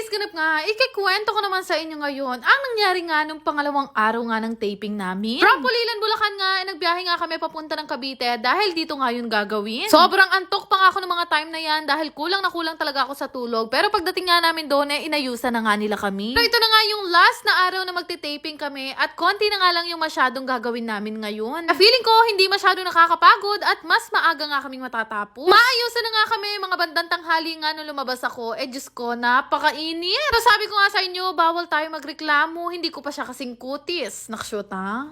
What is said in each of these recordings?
ganap nga, ikikwento ko naman sa inyo ngayon ang nangyari nga nung pangalawang araw nga ng taping namin. From Pulilan, Bulacan nga, nagbiyahe nga kami papunta ng Cavite dahil dito nga yun gagawin. Sobrang antok pa nga ako ng mga time na yan dahil kulang na kulang talaga ako sa tulog. Pero pagdating nga namin doon, inayusan na nga nila kami. Pero ito na nga yung last na araw na magte-taping kami at konti na nga lang yung masyadong gagawin namin ngayon. Feeling ko hindi masyadong nakakapagod at mas maaga nga kaming matatapos. Maayusan na nga kami, mga bandang tanghali nga nung lumabas ako. Diyos ko, napakainit. Pero sabi ko nga sa inyo, bawal tayo magreklamo. Hindi ko pa siya kasing kutis. Nakshoot ha?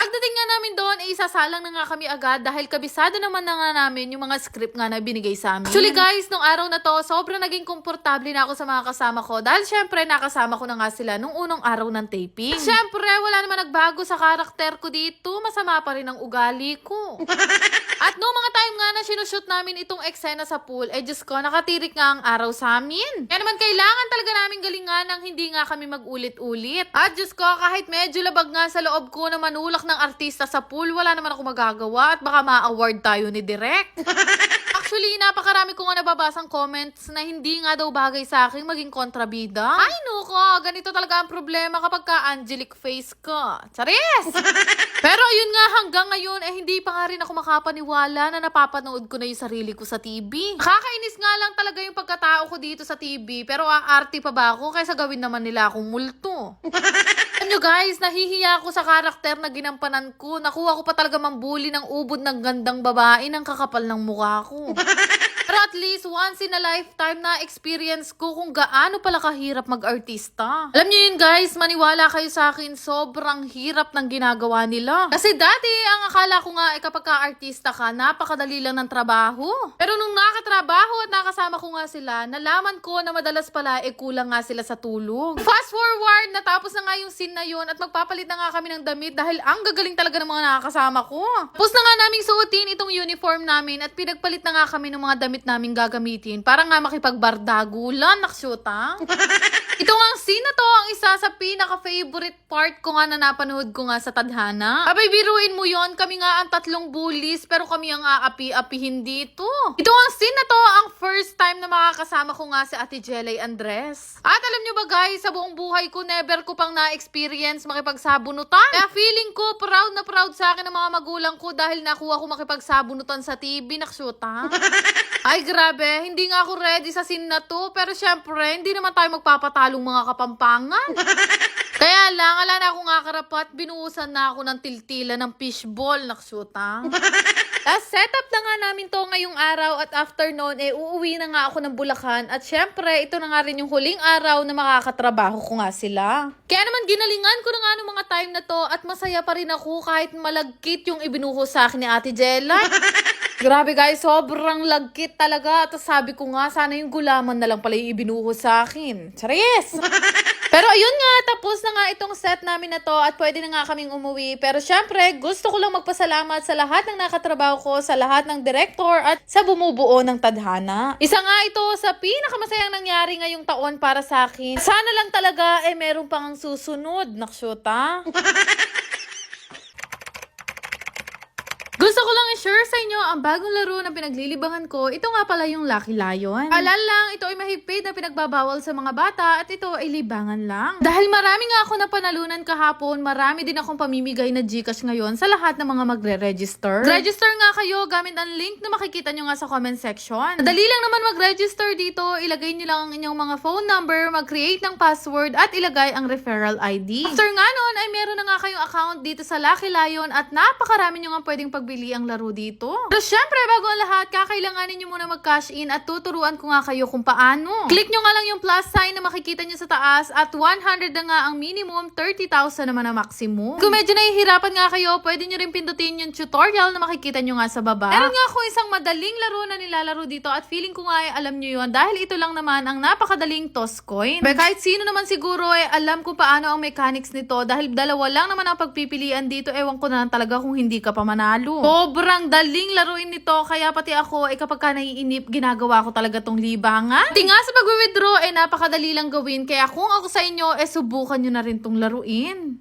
Pagdating nga namin doon, isasalang na nga kami agad dahil kabisado naman na nga namin yung mga script nga na binigay sa amin. Actually guys, nung araw na to, sobrang naging komportable na ako sa mga kasama ko dahil syempre nakasama ko na nga sila nung unang araw ng taping. Syempre, wala naman nagbago sa karakter ko dito. Masama pa rin ang ugali ko. At noong mga time nga na sinushoot namin itong eksena sa pool, Diyos ko, nakatirik nga ang araw sa amin. Kaya naman kailangan talaga namin galingan ng hindi nga kami mag-ulit-ulit. At Diyos ko, kahit medyo labag nga sa loob ko na manulak ng artista sa pool, wala naman ako magagawa at baka ma-award tayo ni Direk. Actually, napakarami ko nga nababasang comments na hindi nga daw bagay sa akin maging kontrabida. Ay, nuko, ganito talaga ang problema kapag ka angelic face ka. Charis! Pero ayun nga, hanggang ngayon, hindi pa nga rin ako makapaniwala na napapanood ko na yung sarili ko sa TV. Kakainis nga lang talaga yung pagkatao ko dito sa TV, pero aarte pa ba ako kaysa gawin naman nila akong multo? Alam nyo guys, nahihiya ako sa karakter na ginampanan ko. Nakuha ko pa talaga mambuli ng ubod ng gandang babae ng kakapal ng mukha ko. Pero at least once in a lifetime na experience ko kung gaano pala kahirap mag-artista. Alam niyo yun guys, maniwala kayo sa akin, sobrang hirap ng ginagawa nila. Kasi dati, ang akala ko nga kapag ka-artista ka, napakadali lang ng trabaho. Pero nung nakatrabaho at nakasama ko nga sila, nalaman ko na madalas pala kulang nga sila sa tulog. Fast forward, natapos na nga yung scene na yun at magpapalit na nga kami ng damit dahil ang gagaling talaga ng mga nakakasama ko. Tapos na nga naming suotin itong uniform namin at pinagpalit na nga kami ng mga damit namin gagamitin para nga makipagbardagulan, naksyuta. Ito nga ang scene na to, ang isa sa pinaka-favorite part ko nga na napanood ko nga sa tadhana. Abay, biruin mo yon, kami nga ang tatlong bullies pero kami ang aapi-apihin dito. Ito nga ang scene na to, ang first time na makakasama ko nga si Ate Jelay Andres. At alam nyo ba guys, sa buong buhay ko, never ko pang na-experience makipagsabunutan. Kaya feeling ko, proud na proud sa akin ng mga magulang ko dahil nakuha ko makipagsabunutan sa TV, naksyuta. Ay grabe, hindi nga ako ready sa scene na to, pero syempre, hindi naman tayo magpapatalong mga kapampangan. Kaya lang, ala na ako nga karapat, binuhusan na ako ng tiltila ng fishball, naksyuta. Tapos setup na nga namin to ngayong araw at after noon, uuwi na nga ako ng Bulacan at syempre, ito na nga rin yung huling araw na makakatrabaho ko nga sila. Kaya naman ginalingan ko na nga ng mga time na to at masaya pa rin ako kahit malagkit yung ibinuho sa akin ni Ate Jella. Grabe guys, sobrang lagkit talaga. Tapos sabi ko nga, sana yung gulaman na lang pala yung ibinuho sa akin. Charis! Pero ayun nga, tapos na nga itong set namin na to at pwede na nga kaming umuwi. Pero syempre, gusto ko lang magpasalamat sa lahat ng nakatrabaho ko, sa lahat ng director at sa bumubuo ng tadhana. Isa nga ito sa pinakamasayang nangyari ngayong taon para sa akin. Sana lang talaga meron pang susunod, naksyuta. Gusto ko lang i-share sa inyo ang bagong laro na pinaglilibangan ko. Ito nga pala yung Lucky Lion. Alala lang, ito ay mahigpit na pinagbabawal sa mga bata at ito ay libangan lang. Dahil marami nga ako na panalunan kahapon, marami din akong pamimigay na Gcash ngayon sa lahat ng mga magre-register. Register nga kayo gamit ang link na makikita nyo nga sa comment section. Dali lang naman mag-register dito. Ilagay nyo lang ang inyong mga phone number, mag-create ng password at ilagay ang referral ID. After nga nun ay meron na nga kayong account dito sa Lucky Lion at napakarami nyo nga pwedeng pagbili ang laro dito. Pero syempre, bago ang lahat, kakailanganin nyo muna mag-cash in at tuturuan ko nga kayo kung paano. Click nyo nga lang yung plus sign na makikita nyo sa taas at 100 na nga ang minimum, 30,000 naman ang maximum. Kung medyo nahihirapan nga kayo, pwede nyo rin pindutin yung tutorial na makikita nyo nga sa baba. Meron nga ako isang madaling laro na nilalaro dito at feeling ko nga alam nyo yun dahil ito lang naman ang napakadaling toss coin. But kahit sino naman siguro alam kung paano ang mechanics nito dahil dalawa lang naman ang pagpipilian dito, ewan ko na lang talaga kung hindi ka pa manalo. Sobrang daling laruin nito, kaya pati ako, kapag ka naiinip, ginagawa ko talaga tong libangan. Di nga sa pag-withdraw, napakadali lang gawin. Kaya kung ako sa inyo, subukan nyo na rin tong laruin.